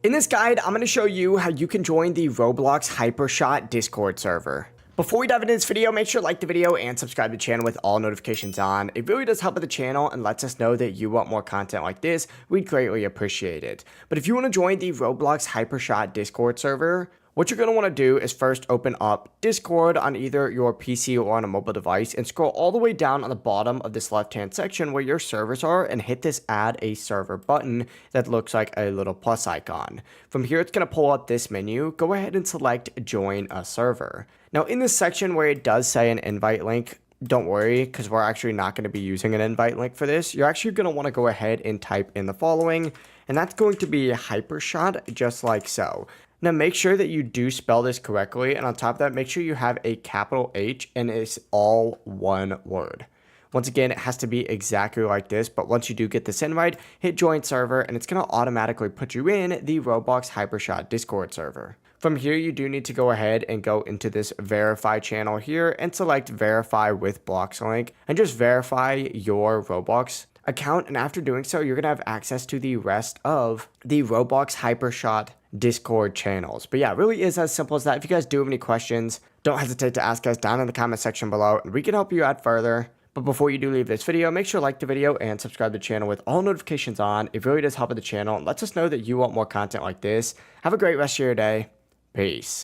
In this guide, I'm going to show you how you can join the Roblox Hypershot Discord server. Before we dive into this video, make sure to like the video and subscribe to the channel with all notifications on. It really does help with the channel and lets us know that you want more content like this. We'd greatly appreciate it. But if you want to join the Roblox Hypershot Discord server, what you're going to want to do is first open up Discord on either your PC or on a mobile device and scroll all the way down on the bottom of this left-hand section where your servers are and hit this add a server button that looks like a little plus icon. From here, it's going to pull up this menu. Go ahead and select join a server. Now in this section where it does say an invite link, don't worry, because we're actually not going to be using an invite link for this. You're actually going to want to go ahead and type in the following, and that's going to be Hypershot, just like so. Now make sure that you do spell this correctly, and on top of that, make sure you have a capital H and it's all one word. Once again, it has to be exactly like this, but once you do get this invite, hit join server and it's going to automatically put you in the Roblox Hypershot Discord server. From here, you do need to go ahead and go into this verify channel here and select verify with Bloxlink and just verify your Roblox account, and after doing so, you're going to have access to the rest of the Roblox Hypershot Discord channels. But yeah, it really is as simple as that. If you guys do have any questions, don't hesitate to ask us down in the comment section below and we can help you out further. But before you do leave this video, make sure to like the video and subscribe to the channel with all notifications on. It really does help with the channel and lets us know that you want more content like this. Have a great rest of your day. Peace.